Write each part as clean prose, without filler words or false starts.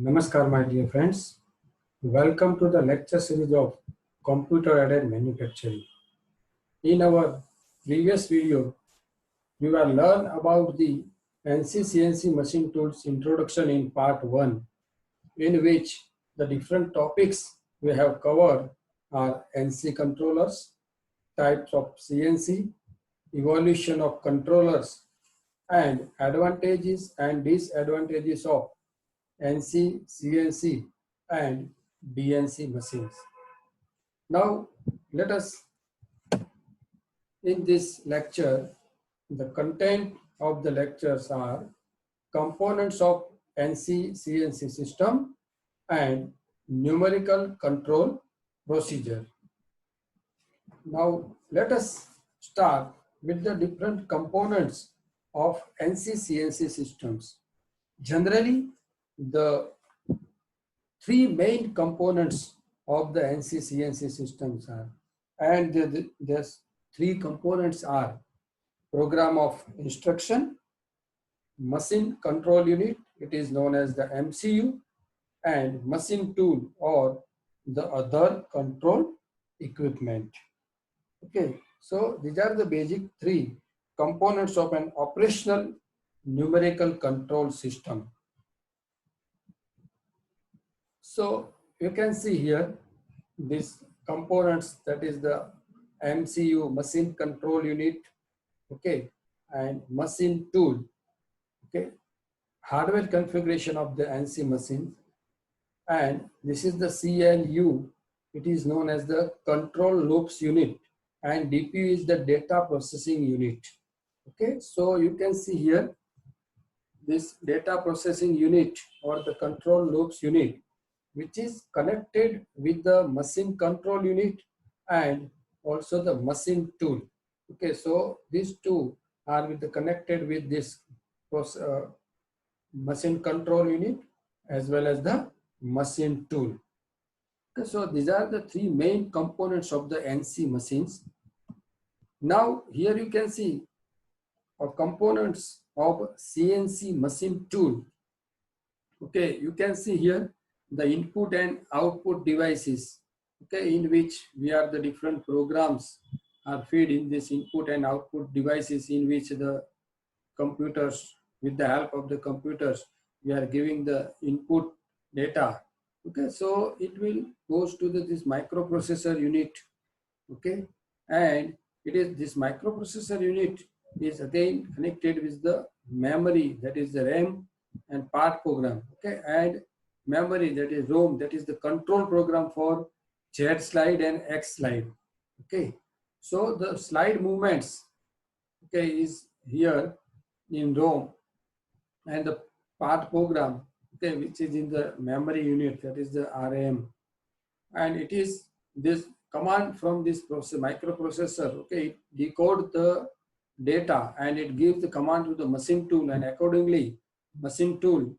Namaskar, my dear friends. Welcome to the lecture series of computer-aided manufacturing. In our previous video, we will learn about the NC-CNC machine tools introduction in part 1, in which the different topics we have covered are NC controllers, types of CNC, evolution of controllers, and advantages and disadvantages of NC, CNC, and DNC machines. Now, let us, in this lecture, the content of the lectures are components of NC, CNC system and numerical control procedure. Now, let us start with the different components of NC, CNC systems. Generally, the three main components of the NC CNC systems are, and there's three components are program of instruction, machine control unit, it is known as the MCU, and machine tool or the other control equipment. Okay, so these are the basic three components of an operational numerical control system. So you can see here these components, that is the MCU, machine control unit, okay, and machine tool, okay, hardware configuration of the NC machine, and this is the CLU, it is known as the control loops unit, and DPU is the data processing unit. Okay, so you can see here this data processing unit or the control loops unit, which is connected with the machine control unit and also the machine tool. Okay, so these two are connected with this machine control unit as well as the machine tool. Okay, so these are the three main components of the NC machines. Now here you can see components of CNC machine tool. Okay, you can see here the input and output devices, okay, in which we are the different programs are fed in this input and output devices, in which the computers, with the help of the computers, we are giving the input data. Okay, so it will goes to this microprocessor unit. Okay, and it is this microprocessor unit is again connected with the memory, that is the RAM and part program. Okay, and memory, that is ROM, that is the control program for Z slide and X slide. Okay, so the slide movements, okay, is here in ROM, and the part program, okay, which is in the memory unit, that is the RAM, and it is this command from this microprocessor, okay, it decode the data and it gives the command to the machine tool, and accordingly machine tool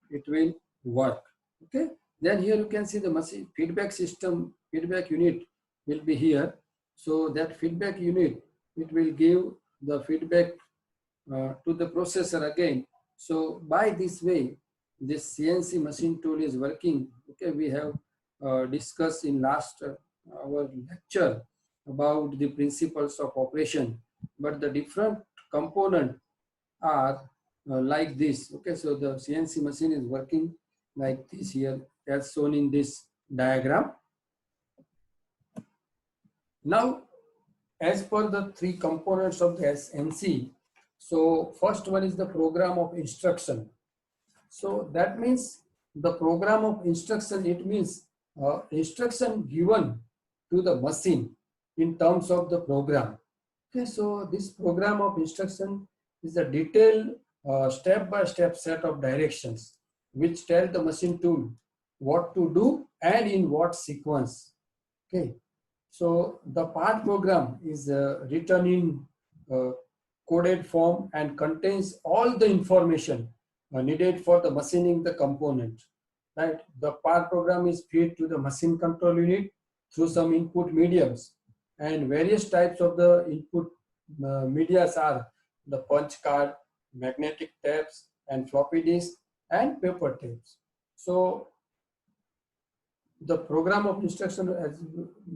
it will work. Okay, then here you can see the machine feedback system, feedback unit will be here. So that feedback unit, it will give the feedback to the processor again. So by this way this CNC machine tool is working. Okay, we have discussed in last our lecture about the principles of operation, but the different component are like this. Okay, so the CNC machine is working like this here as shown in this diagram. Now, as per the three components of the NC, so first one is the program of instruction. So that means the program of instruction, it means instruction given to the machine in terms of the program. Okay, so this program of instruction is a detailed step-by-step set of directions which tell the machine tool what to do and in what sequence. Okay, so the part program is written in coded form and contains all the information needed for the machining the component. Right, the part program is fed to the machine control unit through some input mediums, and various types of the input medias are the punch card, magnetic tapes, and floppy disk, and paper tapes. So the program of instruction,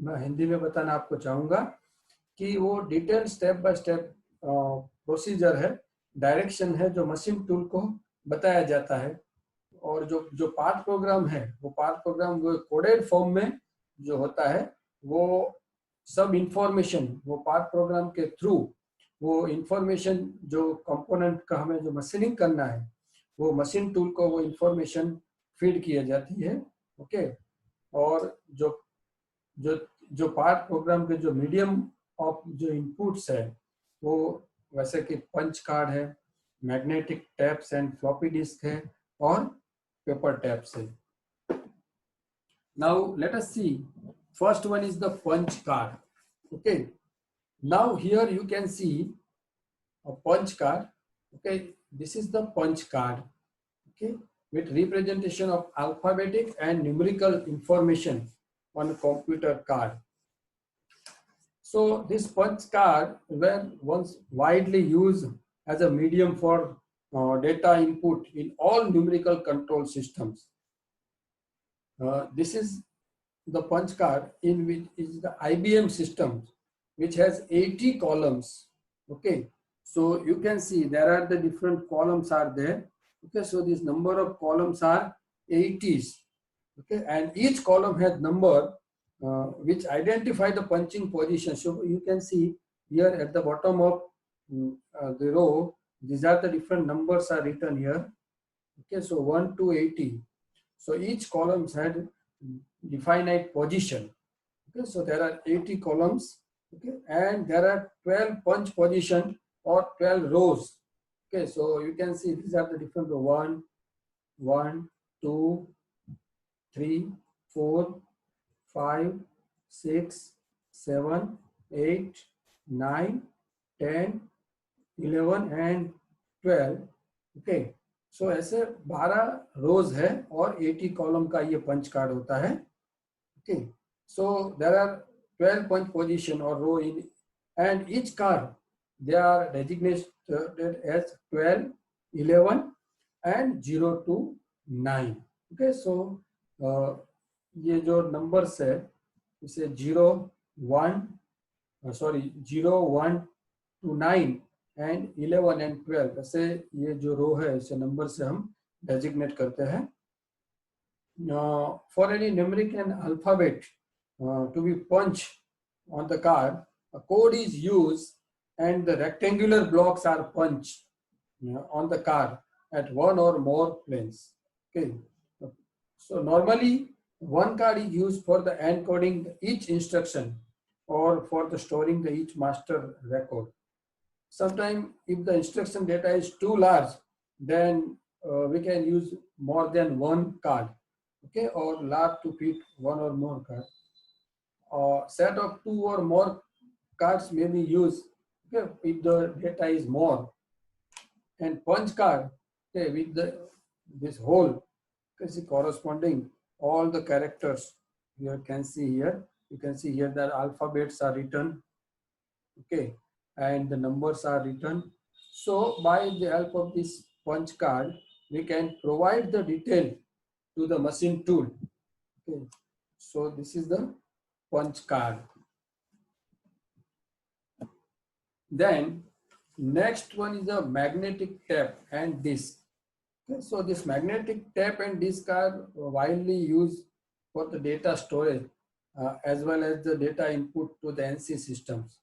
मैं हिंदी में बताना आपको चाहूँगा कि वो detail step by step procedure है, direction है जो मशीन टूल को बताया जाता है। और जो जो पार्ट प्रोग्राम है वो पार्ट प्रोग्राम वो कोडेड फॉर्म में जो होता है वो सब इंफॉर्मेशन वो पार्ट प्रोग्राम के थ्रू वो इंफॉर्मेशन जो कंपोनेंट का हमें जो मशीनिंग करना है वो मशीन टूल को वो इंफॉर्मेशन फीड किया जाती है। ओके। और जो जो जो पार्ट प्रोग्राम के जो मीडियम ऑफ जो इनपुट्स है वो वैसे कि पंच कार्ड है, magnetic taps and floppy disk है और पेपर टैप्स है। Now let us see. First one is the punch card. Okay. Now here you can see a punch card. Okay. This is the punch card. Okay. With representation of alphabetic and numerical information on a computer card. So this punch card were once widely used as a medium for data input in all numerical control systems. This is the punch card in which is the IBM system, which has 80 columns. Okay, so you can see there are the different columns are there. Okay, so this number of columns are 80s. Okay, and each column has number which identify the punching position. So you can see here at the bottom of the row, these are the different numbers are written here. Okay, so 1 to 80. So each columns had definite position. Okay, so there are 80 columns. Okay, and there are 12 punch position or 12 rows. Okay, so you can see these are the different 1, 1, 2, 3, 4, 5, 6, 7, 8, 9, 10, 11 and 12. Okay. सो ऐसे 12 रोज है और 80 column का ये पंच card होता है। Okay, so there are 12 punch position और row in and each card they are designated as 12, 11 and 0 to 9। Okay, so ये जो नंबर्स है इसे 0, 1 to 9 एंड 11 एंड 12 ऐसे ये जो रो है इसे नंबर से हम डेजिग्नेट करते हैं। For any numeric and alphabet to be punch on the card, a code is used and the rectangular blocks are punched on the card at one or more planes. Okay, so normally one card is used for the encoding each instruction or for the storing the each master record. Sometimes if the instruction data is too large, then we can use more than one card, okay, or large to fit one or more cards. Set of 2 or more cards may be used, okay, if the data is more. And punch card, okay, with this whole, okay, corresponding all the characters you can see here. You can see here that alphabets are written, okay, and the numbers are written. So by the help of this punch card, we can provide the detail to the machine tool. Okay. So this is the punch card. Then next one is the magnetic tape and disc. Okay. So this magnetic tape and disc are widely used for the data storage as well as the data input to the NC systems.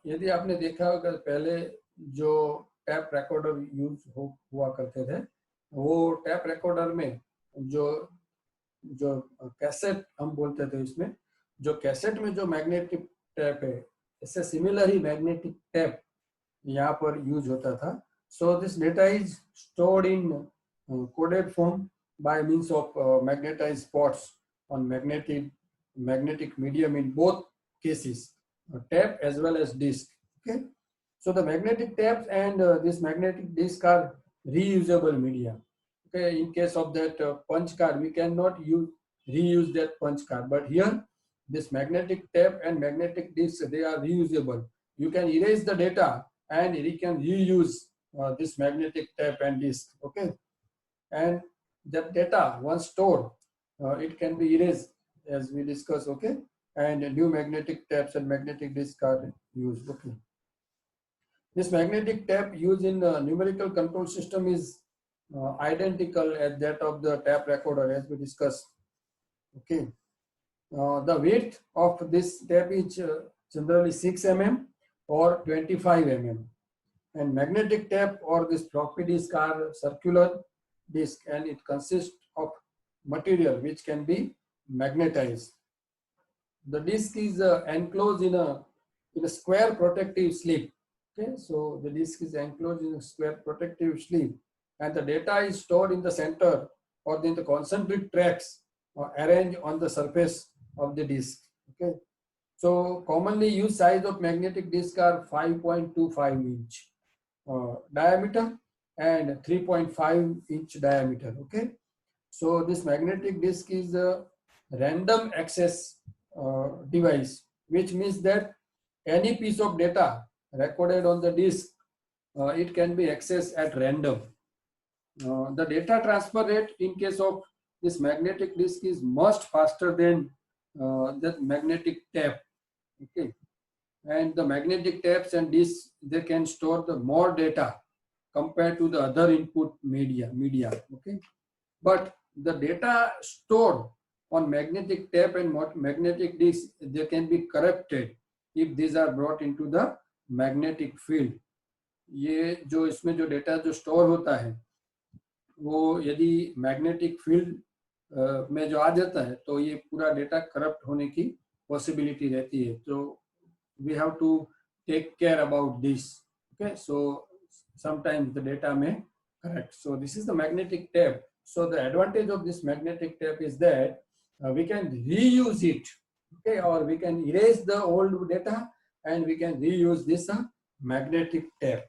यदि आपने देखा होगा पहले जो tap recorder use हुआ करते थे, वो टैप रिकॉर्डर में जो कैसेट हम बोलते थे, इसमें जो कैसेट में जो मैग्नेटिक टैप है, इससे सिमिलर ही मैग्नेटिक टैप यहाँ पर यूज होता था। So this data is stored in coded form by means of magnetised spots on magnetic medium in both cases, tape as well as disc. Okay, so the magnetic tapes and this magnetic disc are reusable media. Okay, in case of that punch card, we cannot reuse that punch card, but here this magnetic tape and magnetic disc, they are reusable. You can erase the data and you can reuse this magnetic tape and disc. Okay, and that data once stored, it can be erased as we discussed, okay? And new magnetic taps and magnetic disc are used, okay? This magnetic tap used in the numerical control system is identical as that of the tap recorder as we discussed, okay? The width of this tap is generally 6 mm or 25 mm. And magnetic tap or this floppy disk are circular disk, and it consists of material which can be magnetized. The disk is enclosed in a square protective sleeve. Okay, so the disk is enclosed in a square protective sleeve, and the data is stored in the center or in the concentric tracks arranged on the surface of the disk. Okay, so commonly used size of magnetic disk are 5.25 inch diameter and 3.5 inch diameter. Okay, so this magnetic disk is a random access device, which means that any piece of data recorded on the disk, it can be accessed at random. The data transfer rate in case of this magnetic disk is much faster than that magnetic tap. Okay, and the magnetic taps and disks, they can store the more data compared to the other input media. Okay, but the data stored on magnetic tape and magnetic disk, they can be corrupted if these are brought into the magnetic field. ये जो इसमें जो data जो store होता है वो यदि magnetic field में जो आ जाता है तो ये पूरा डेटा करप्ट होने की पॉसिबिलिटी रहती है. तो we have to take care about this. Okay, so sometimes the data may correct. So this is the magnetic tape. So the advantage of this magnetic tape is that we can reuse it, okay, or we can erase the old data and we can reuse this magnetic tape.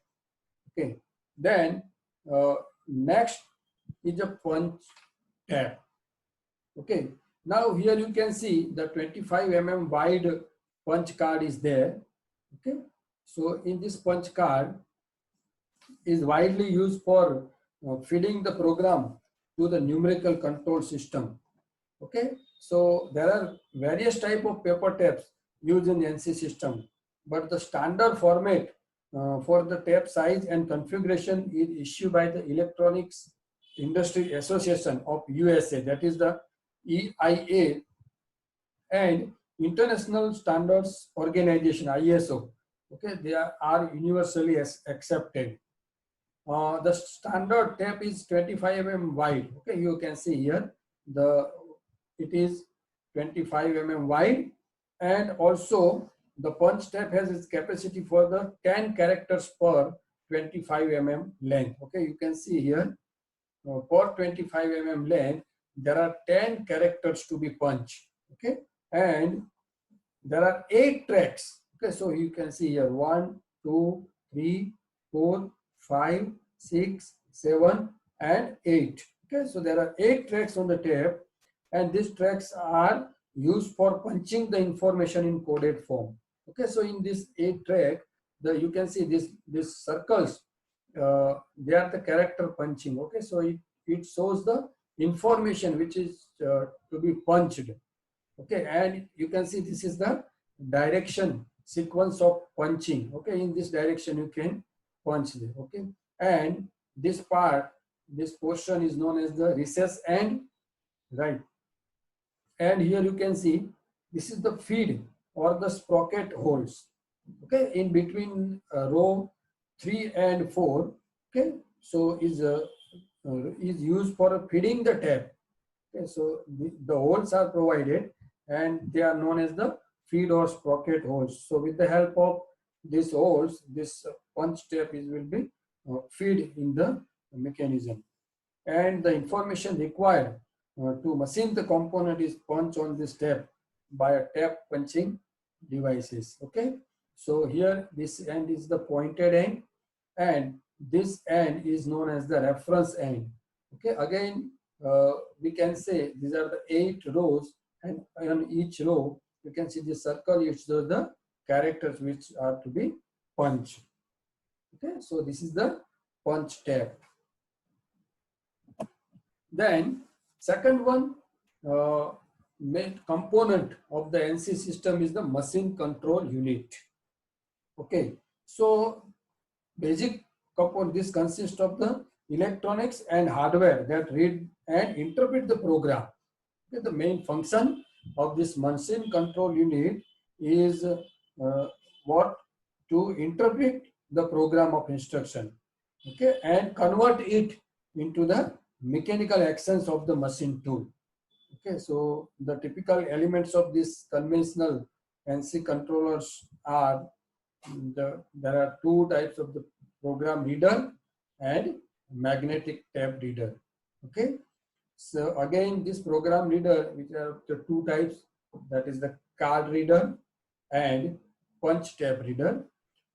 Okay, then next is a punch tab. Okay, now here you can see the 25 mm wide punch card is there. Okay, so in this punch card is widely used for feeding the program to the numerical control system. Okay, so there are various type of paper tapes used in NC system, but the standard format for the tape size and configuration is issued by the Electronics Industry Association of USA, that is the EIA, and International Standards Organization, ISO. Okay, they are universally accepted. The standard tape is 25 mm wide. Okay, you can see here it is 25 mm wide, and also the punch tape has its capacity for the 10 characters per 25 mm length. Okay, you can see here per 25 mm length there are 10 characters to be punched. Okay, and there are 8 tracks. Okay, so you can see here 1, 2, 3, 4, 5, 6, 7, and 8. Okay, so there are 8 tracks on the tape, and these tracks are used for punching the information in coded form. Okay, so in this 8 track, you can see these circles. They are the character punching. Okay, so it shows the information which is to be punched. Okay, and you can see this is the direction sequence of punching. Okay, in this direction you can punch there. Okay, and this portion is known as the recess end, right? And here you can see this is the feed or the sprocket holes. Okay, in between row 3 and 4. Okay, so is used for feeding the tape. Okay, so the holes are provided and they are known as the feed or sprocket holes. So with the help of these holes, this punch tape will be feed in the mechanism, and the information required to machine the component is punched on this tape by a tape punching devices. Okay, so here this end is the pointed end and this end is known as the reference end. Okay, again we can say these are the 8 rows, and on each row you can see the circle which shows the characters which are to be punched. Okay, so this is the punch tab. Then second one main component of the NC system is the machine control unit. Okay, so basic component, this consists of the electronics and hardware that read and interpret the program. Okay, the main function of this machine control unit is what to interpret the program of instruction, okay, and convert it into the mechanical actions of the machine tool. Okay, so the typical elements of this conventional NC controllers are there are two types of the program reader and magnetic tape reader. Okay, so again this program reader, which are the two types, that is the card reader and punch tape reader.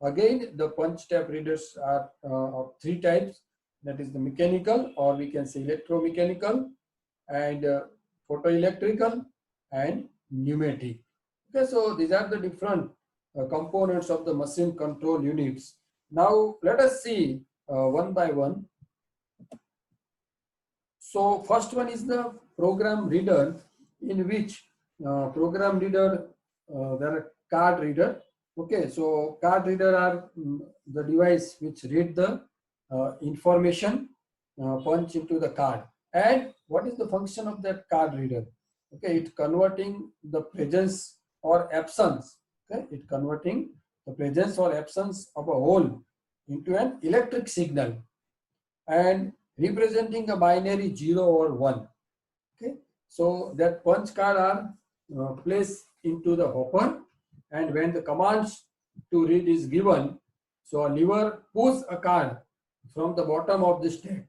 Again the punch tape readers are of three types, that is the mechanical, or we can say electromechanical, and photoelectrical and pneumatic. Okay, so these are the different components of the machine control units. Now let us see one by one. So first one is the program reader, in which program reader there are card reader. Okay, so card reader are the device which read the information punch into the card. And what is the function of that card reader? Okay, it converting the presence or absence. Okay, it converting the presence or absence of a hole into an electric signal and representing a binary 0 or 1. Okay, so that punch card are placed into the hopper, and when the commands to read is given, so a lever pulls a card from the bottom of the stack.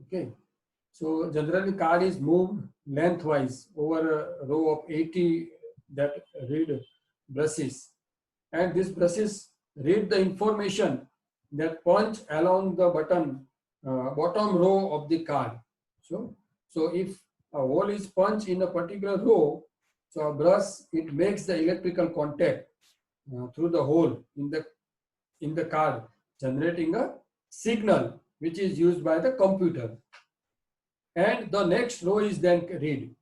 Okay, so generally card is moved lengthwise over a row of 80 that read brushes, and these brushes read the information that punch along the bottom row of the card. So if a hole is punched in a particular row, so a brush, it makes the electrical contact through the hole in the card, generating a signal which is used by the computer, and the next row is then read.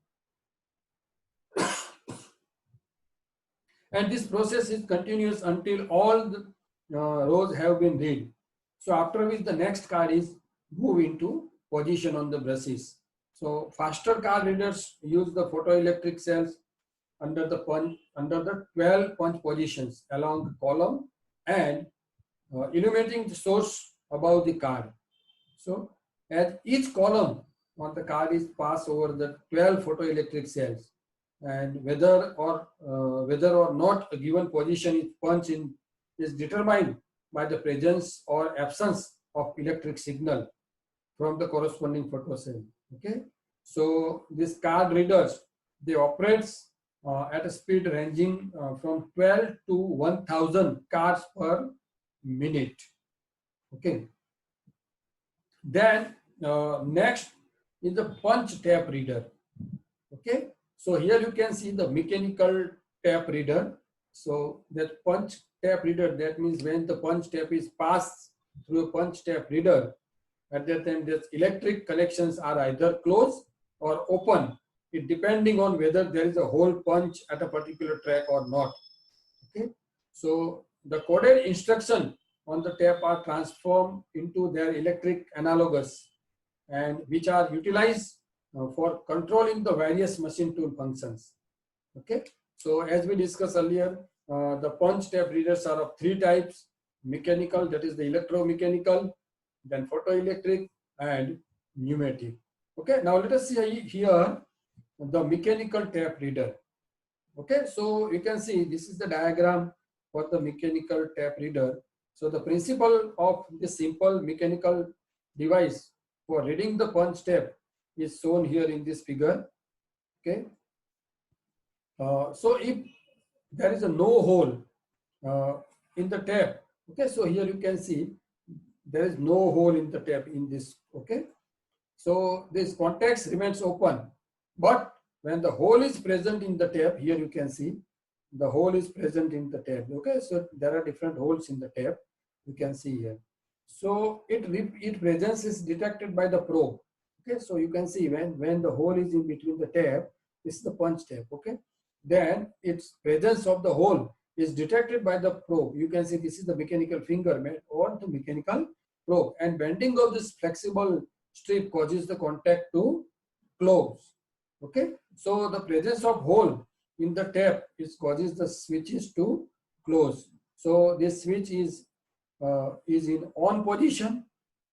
And this process is continuous until all the rows have been read. So after which the next card is moved into position on the brushes. So faster card readers use the photoelectric cells under the 12 punch positions along the column and illuminating the source above the card. So as each column on the card is passed over the 12 photoelectric cells, and whether or not a given position is punched in is determined by the presence or absence of electric signal from the corresponding photocell. Okay, so these card readers, they operate at a speed ranging from 12 to 1000 cards per minute. Okay, then next is the punch tape reader. Okay, so here you can see the mechanical tape reader. So that punch tape reader, that means when the punch tape is passed through a punch tape reader, at that time the electric connections are either closed or open, it depending on whether there is a hole punch at a particular track or not. Okay, so the coded instruction on the tape are transformed into their electric analogus, and which are utilized for controlling the various machine tool functions. Okay, so as we discussed earlier, the punch tape readers are of three types: mechanical, that is the electromechanical, then photoelectric, and pneumatic. Okay, now let us see here the mechanical tape reader. Okay, so you can see this is the diagram for the mechanical tape reader. So the principle of this simple mechanical device for reading the punch tape is shown here in this figure. Okay, so if there is a no hole in the tape, okay, so here you can see there is no hole in the tape in this. Okay, so this contact remains open, but when the hole is present in the tape, here you can see the hole is present in the tape. Okay, so there are different holes in the tape, you can see here. So its presence is detected by the probe. Okay, so you can see when the hole is in between the tap, this is the punch tap. Okay, then its presence of the hole is detected by the probe. You can see this is the mechanical finger or the mechanical probe, and bending of this flexible strip causes the contact to close. Okay, so the presence of hole in the tap is causes the switches to close. So this switch is in on position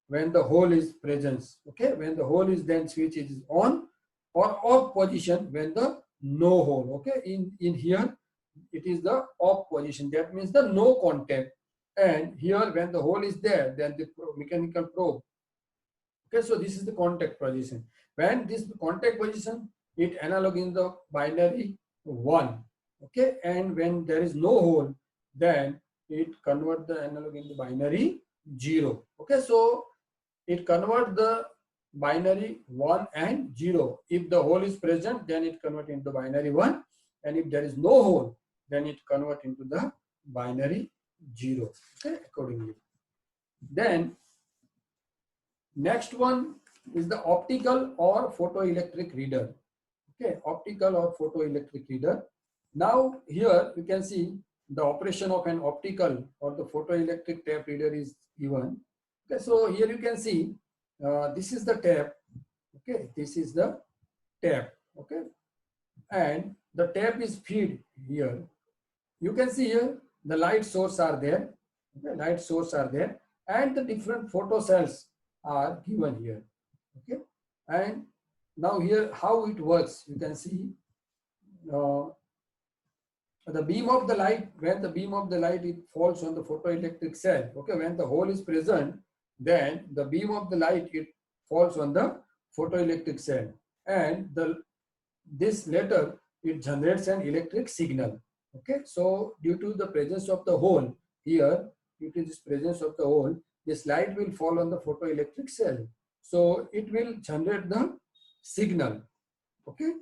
when the hole is present. Okay, when the hole is, then switch is on, or off position when the no hole. Okay, in here it is the off position, that means the no contact. And here when the hole is there, then the mechanical probe. Okay, so this is the contact position. When this contact position, it analog in the binary 1. Okay, and when there is no hole, then it convert the analog into binary 0. Okay, so it convert the binary 1 and 0. If the hole is present, then it convert into binary 1, and if there is no hole, then it convert into the binary 0. Okay, accordingly. Then next one is the optical or photoelectric reader. Okay, optical or photoelectric reader. Now here you can see the operation of an optical or the photoelectric tap reader is given. Okay, so here you can see this is the tap. Okay, this is the tap. Okay, and the tap is feed here. You can see here the light source are there. Okay, light source are there, and the different photo cells are given here. Okay, and now here how it works, you can see uh, the beam of the light, when the beam of the light it falls on the photoelectric cell. Okay, when the hole is present, then the beam of the light it falls on the photoelectric cell, and this later it generates an electric signal. Okay, so due to the presence of the hole here, due to this presence of the hole, this light will fall on the photoelectric cell, so it will generate the signal. Okay,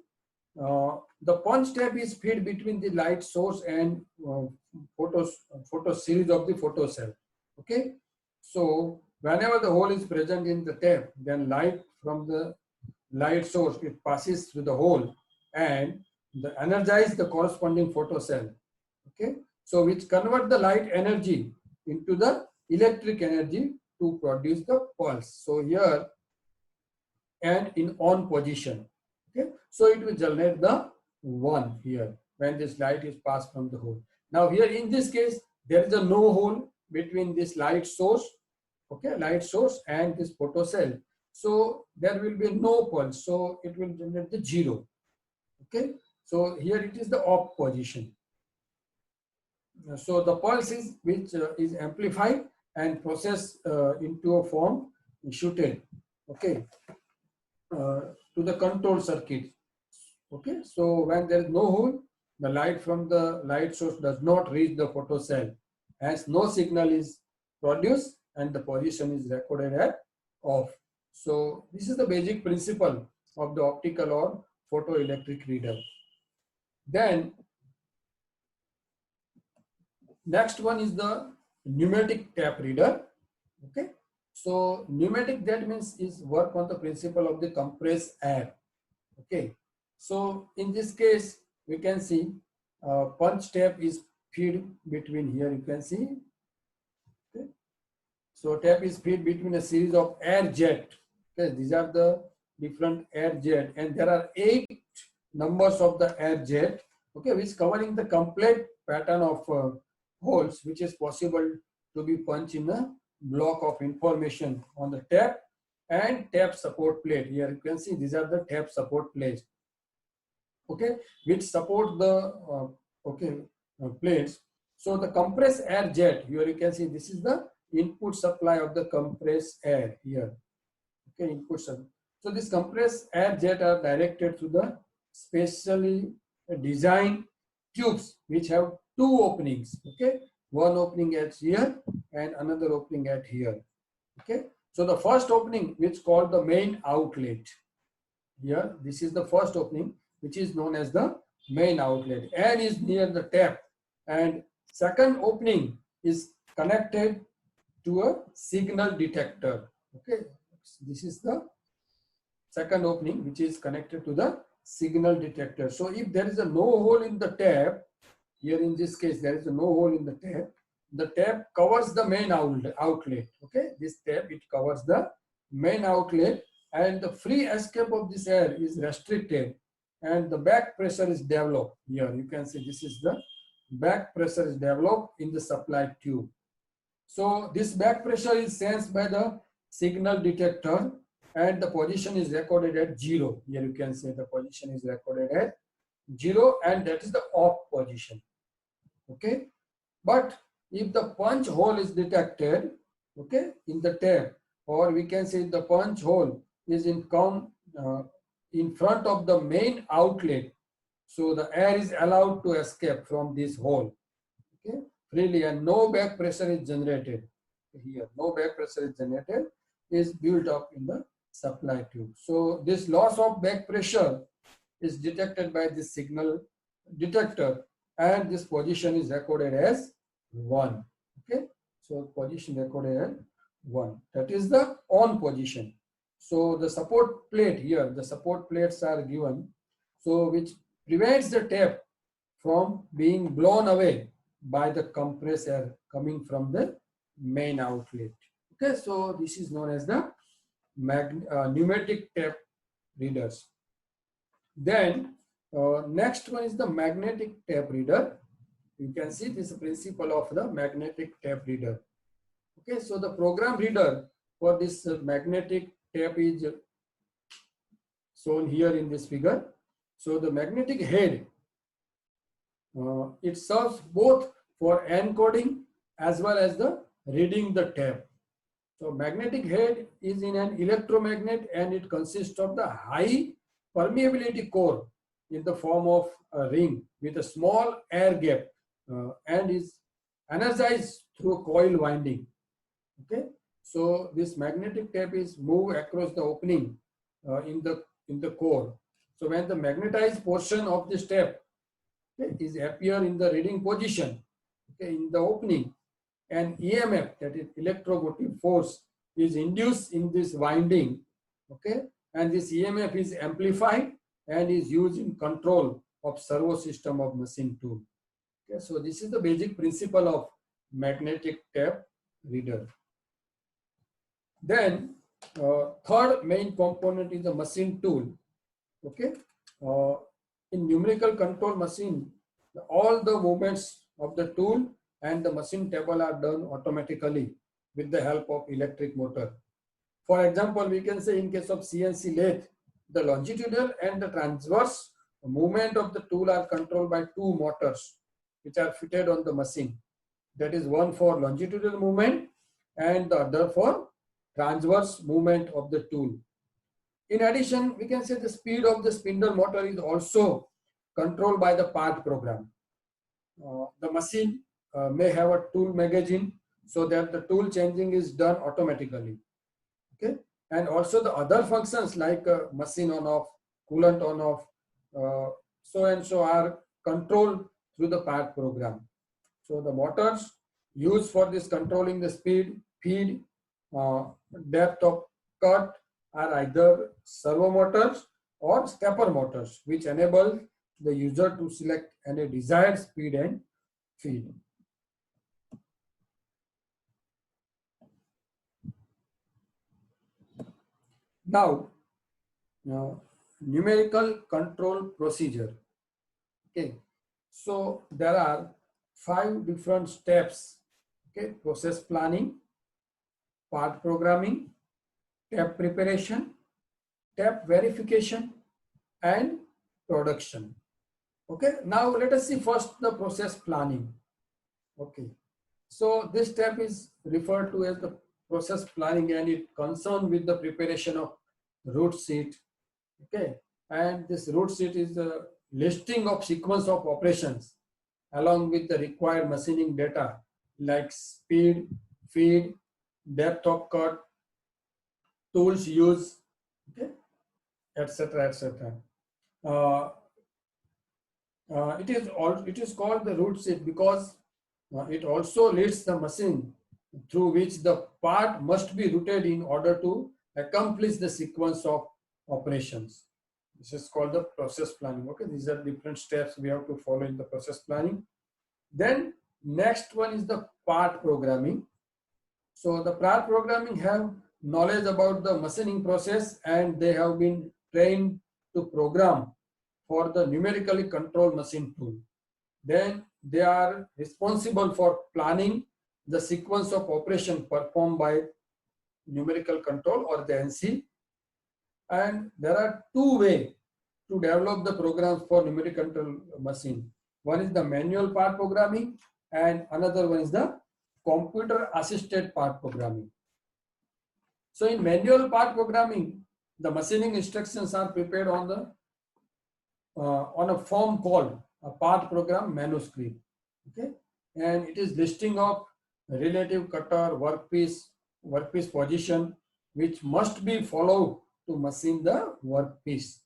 the punch tap is fed between the light source and photo series of the photo cell. Okay, so whenever the hole is present in the tap, then light from the light source it passes through the hole and energize the corresponding photo cell. Okay, so which convert the light energy into the electric energy to produce the pulse. So here and in on position. Okay, so it will generate the 1 here when this light is passed from the hole. Now here in this case there is a no hole between this light source, okay, light source and this photo cell, so there will be no pulse, so it will generate the 0. Okay, so here it is the off position. So the pulse is which is amplified and processed into a form shooted, okay, to the control circuit. Okay, so when there is no hole, the light from the light source does not reach the photo cell, as no signal is produced and the position is recorded at off. So this is the basic principle of the optical or photoelectric reader. Then next one is the pneumatic tap reader. Okay, so pneumatic, that means is work on the principle of the compressed air. Okay, so in this case we can see punch tap is feed between, here you can see. Okay, so tap is feed between a series of air jet. Okay, these are the different air jet, and there are 8 numbers of the air jet. Okay, which covering the complete pattern of holes which is possible to be punched in a block of information on the tap and tap support plate. Here you can see these are the tap support plates. Okay, which support the plates. So the compressed air jet, here you can see this is the input supply of the compressed air here. Okay, input supply. So this compressed air jet are directed to the specially designed tubes which have 2 openings. Okay, one opening at here and another opening at here. Okay, so the first opening, which called the main outlet. Here, this is the first opening, which is known as the main outlet and is near the tap, and second opening is connected to a signal detector. Okay, this is the second opening which is connected to the signal detector. So if there is a no hole in the tap, here in this case there is a no hole in the tap covers the main outlet. Okay, this tap, it covers the main outlet, and the free escape of this air is restricted, and the back pressure is developed. Here you can see this is the back pressure is developed in the supply tube. So this back pressure is sensed by the signal detector, and the position is recorded at 0. Here you can see the position is recorded at 0, and that is the off position. Okay, but if the punch hole is detected, okay, in the tap, or we can say the punch hole is in front of the main outlet, so the air is allowed to escape from this hole, okay, freely, and no back pressure is generated. Here no back pressure is generated, is built up in the supply tube. So this loss of back pressure is detected by this signal detector, and this position is recorded as 1. Okay, so position recorded as 1. That is the on position. So the support plate, here the support plates are given, so which prevents the tap from being blown away by the compressed air coming from the main outlet. Okay, so this is known as the pneumatic tap readers. Then next one is the magnetic tap reader. You can see this principle of the magnetic tap reader. Okay, so the program reader for this magnetic tap is shown here in this figure. So the magnetic head, it serves both for encoding as well as the reading the tap. So magnetic head is in an electromagnet, and it consists of the high permeability core in the form of a ring with a small air gap, and is energized through coil winding. Okay, so this magnetic tape is moved across the opening in the core. So when the magnetized portion of this tape, okay, is appear in the reading position, okay, in the opening, and EMF, that is electromotive force, is induced in this winding, okay, and this EMF is amplified and is used in control of servo system of machine tool. Okay, so this is the basic principle of magnetic tape reader. Then third main component is the machine tool. Okay, in numerical control machine, all the movements of the tool and the machine table are done automatically with the help of electric motor. For example, we can say in case of CNC lathe, the longitudinal and the transverse movement of the tool are controlled by two motors which are fitted on the machine. That is one for longitudinal movement and the other for transverse movement of the tool. In addition, we can say the speed of the spindle motor is also controlled by the part program. The machine may have a tool magazine, so that the tool changing is done automatically. Okay, and also the other functions like machine on off, coolant on off, so and so are controlled through the part program. So the motors used for this controlling the speed, feed, depth of cut are either servo motors or stepper motors, which enable the user to select any desired speed and feed. Now, numerical control procedure. Okay, so there are 5 different steps. Okay, process planning, part programming, tap preparation, tap verification, and production. Okay, now let us see first the process planning. Okay, so this step is referred to as the process planning, and it concerned with the preparation of root sheet. Okay, and this root sheet is the listing of sequence of operations along with the required machining data like speed, feed, depth of cut, tools used, okay, etc., etc. It is called the root sheet because it also leads the machine through which the part must be routed in order to accomplish the sequence of operations. This is called the process planning. Okay, these are different steps we have to follow in the process planning. Then next one is the part programming. So the part programming have knowledge about the machining process, and they have been trained to program for the numerically controlled machine tool. Then they are responsible for planning the sequence of operation performed by numerical control or the NC. And there are two ways to develop the programs for numerical control machine. One is the manual part programming, and another one is the computer assisted part programming. So in manual part programming, the machining instructions are prepared on a form called a part program manuscript. Okay, and it is listing of relative cutter, workpiece position, which must be followed to machine the workpiece.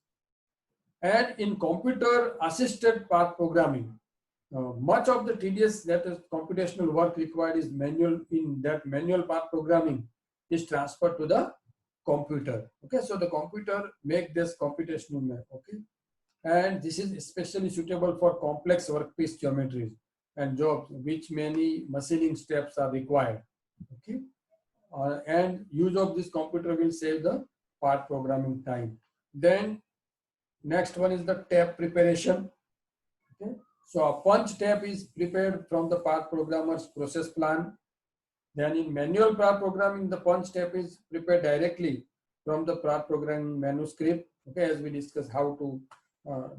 And in computer assisted part programming, much of the tedious, that is computational work required, is manual. In that manual part programming is transferred to the computer. Okay, so the computer make this computational map. Okay, and this is especially suitable for complex workpiece geometries and jobs which many machining steps are required. Okay, and use of this computer will save the part programming time. Then next one is the tab preparation. Okay, so a punch tab is prepared from the part programmer's process plan. Then in manual part programming, the punch tab is prepared directly from the part programming manuscript. Okay, as we discussed how to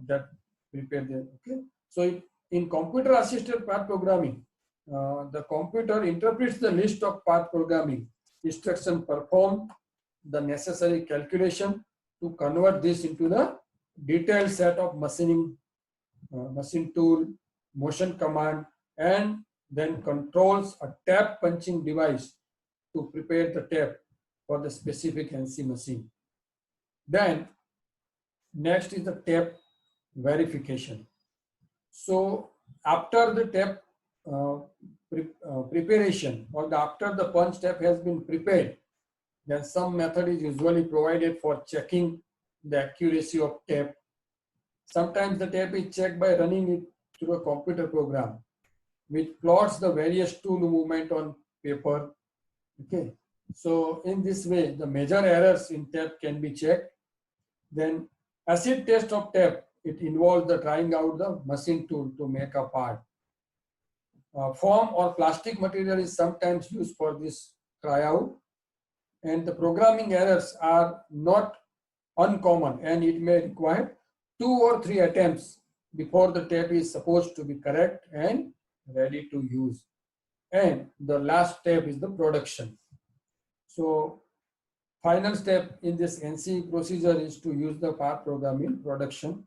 that prepare the. Okay, so in computer assisted part programming, the computer interprets the list of part programming instruction, perform the necessary calculation to convert this into the detailed set of machining, machine tool, motion command, and then controls a tab punching device to prepare the tab for the specific NC machine. Then next is the tab verification. So after the tab preparation, or after the punch tab has been prepared, then some method is usually provided for checking the accuracy of tab. Sometimes the tab is checked by running it through a computer program, which plots the various tool movement on paper. Okay, so in this way, the major errors in tab can be checked. Then acid test of tab, it involves the trying out the machine tool to make a part. Foam or plastic material is sometimes used for this tryout, and the programming errors are not uncommon, and it may require 2 or 3 attempts before the tab is supposed to be correct and ready to use. And the last step is the production. So final step in this NC procedure is to use the part programming production.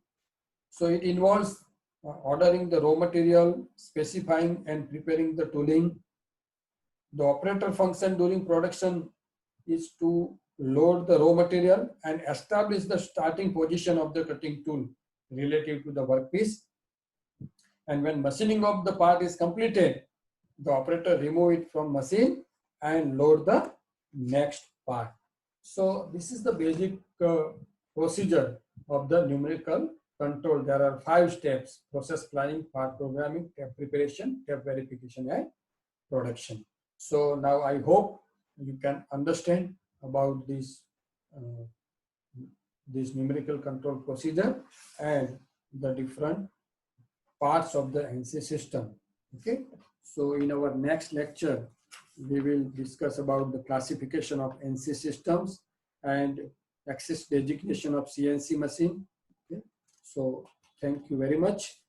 So it involves ordering the raw material, specifying and preparing the tooling. The operator function during production is to load the raw material and establish the starting position of the cutting tool relative to the workpiece. And when machining of the part is completed, the operator remove it from machine and load the next part. So this is the basic procedure of the numerical control. There are 5 steps: process planning, part programming, tab preparation, tab verification, and production. So now I hope you can understand about this numerical control procedure and the different parts of the NC system. Okay, so in our next lecture we will discuss about the classification of NC systems and access designation of CNC machine. Okay, so thank you very much.